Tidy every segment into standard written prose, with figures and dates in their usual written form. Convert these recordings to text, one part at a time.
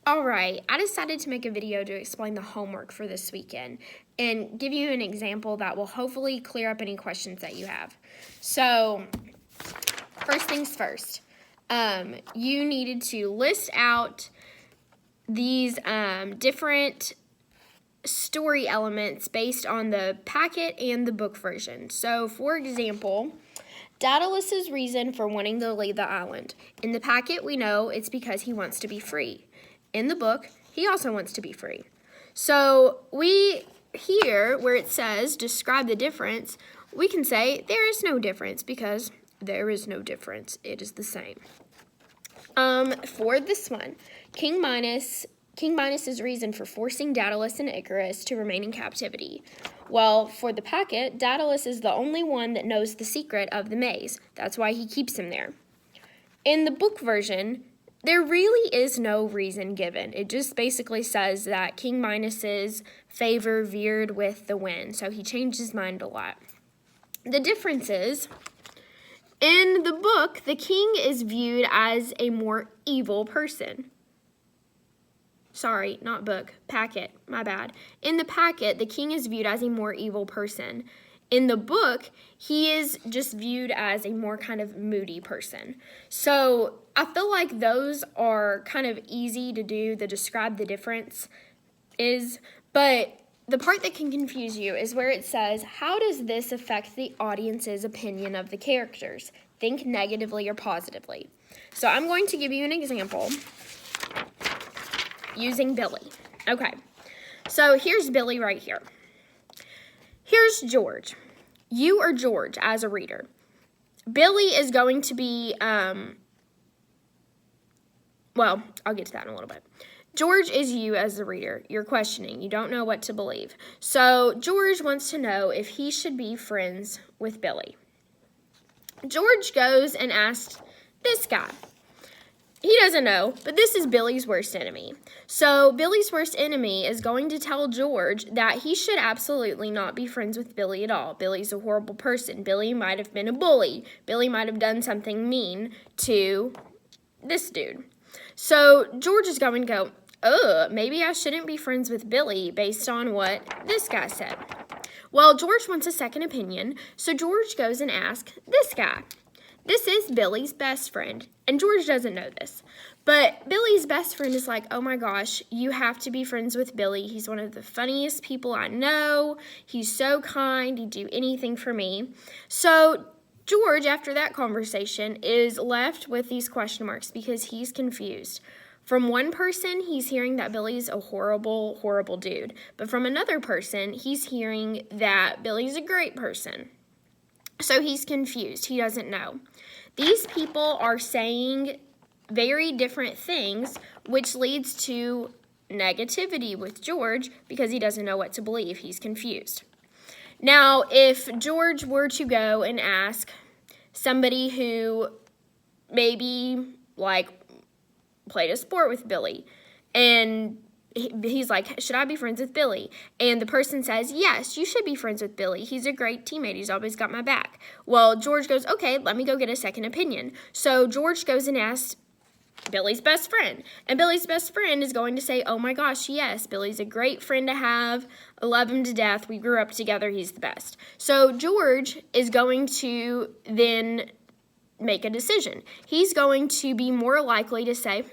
Alright, I decided to make a video to explain the homework for this weekend and give you an example that will hopefully clear up any questions that you have. So, first things first, you needed to list out these different story elements based on the packet and the book version. So, for example, Daedalus's reason for wanting to leave the island. In the packet, we know it's because he wants to be free. In the book, he also wants to be free. So we here, where it says describe the difference, we can say there is no difference because there is no difference. It is the same. For this one, King Minos's reason for forcing Daedalus and Icarus to remain in captivity. Well, for the packet, Daedalus is the only one that knows the secret of the maze. That's why he keeps him there. In the book version, there really is no reason given. It just basically says that King Minos's favor veered with the wind, so he changed his mind a lot. The difference is, in the book, the king is viewed as a more evil person. Sorry, not book, packet, my bad. In the packet, the king is viewed as a more evil person. In the book, he is just viewed as a more kind of moody person. So I feel like those are kind of easy to do, to describe the difference is, but the part that can confuse you is where it says, how does this affect the audience's opinion of the characters? Think negatively or positively. So I'm going to give you an example using Billy. Okay, so here's Billy right here. Here's George. You are George as a reader. Billy is going to be, well, I'll get to that in a little bit. George is you as the reader. You're questioning. You don't know what to believe. So George wants to know if he should be friends with Billy. George goes and asks this guy. He doesn't know, but this is Billy's worst enemy. So Billy's worst enemy is going to tell George that he should absolutely not be friends with Billy at all. Billy's a horrible person. Billy might have been a bully. Billy might have done something mean to this dude. So George is going to go, maybe I shouldn't be friends with Billy based on what this guy said. Well, George wants a second opinion, so George goes and asks this guy. This is Billy's best friend, and George doesn't know this. But Billy's best friend is like, oh my gosh, you have to be friends with Billy. He's one of the funniest people I know. He's so kind. He'd do anything for me. So George, after that conversation, is left with these question marks because he's confused. From one person, he's hearing that Billy's a horrible, horrible dude. But from another person, he's hearing that Billy's a great person. So he's confused. He doesn't know. These people are saying very different things, which leads to negativity with George because he doesn't know what to believe. He's confused. Now, if George were to go and ask somebody who maybe, like, played a sport with Billy, and he's like, should I be friends with Billy? And the person says, yes, you should be friends with Billy. He's a great teammate. He's always got my back. Well, George goes, okay, let me go get a second opinion. So George goes and asks Billy's best friend. And Billy's best friend is going to say, oh my gosh, yes, Billy's a great friend to have. I love him to death. We grew up together. He's the best. So George is going to then make a decision. He's going to be more likely to say,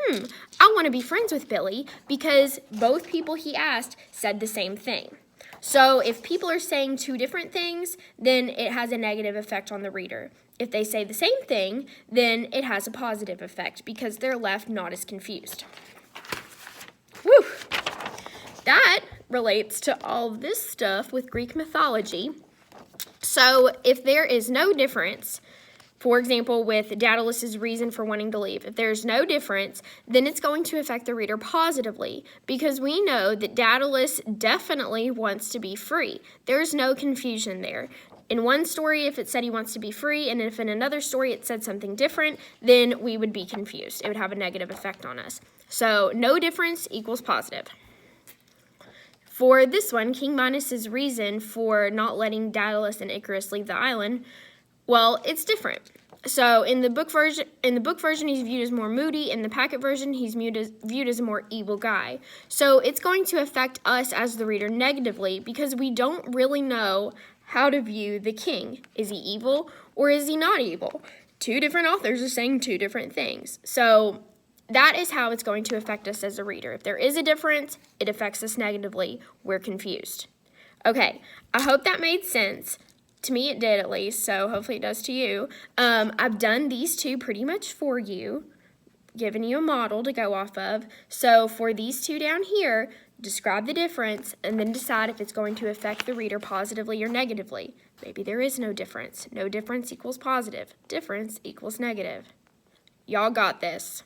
I want to be friends with Billy because both people he asked said the same thing. So if people are saying two different things, then it has a negative effect on the reader. If they say the same thing, then it has a positive effect because they're left not as confused. Whew. That relates to all of this stuff with Greek mythology. So if there is no difference, for example, with Daedalus's reason for wanting to leave, if there's no difference, then it's going to affect the reader positively because we know that Daedalus definitely wants to be free. There's no confusion there. In one story, if it said he wants to be free, and if in another story it said something different, then we would be confused. It would have a negative effect on us. So no difference equals positive. For this one, King Minos's reason for not letting Daedalus and Icarus leave the island, well, it's different. So in the book version, he's viewed as more moody. In the packet version, he's viewed as a more evil guy. So it's going to affect us as the reader negatively because we don't really know how to view the king. Is he evil or is he not evil? Two different authors are saying two different things. So that is how it's going to affect us as a reader. If there is a difference, it affects us negatively. We're confused. Okay, I hope that made sense. To me, it did at least, so hopefully it does to you. I've done these two pretty much for you, given you a model to go off of. So for these two down here, describe the difference and then decide if it's going to affect the reader positively or negatively. Maybe there is no difference. No difference equals positive. Difference equals negative. Y'all got this.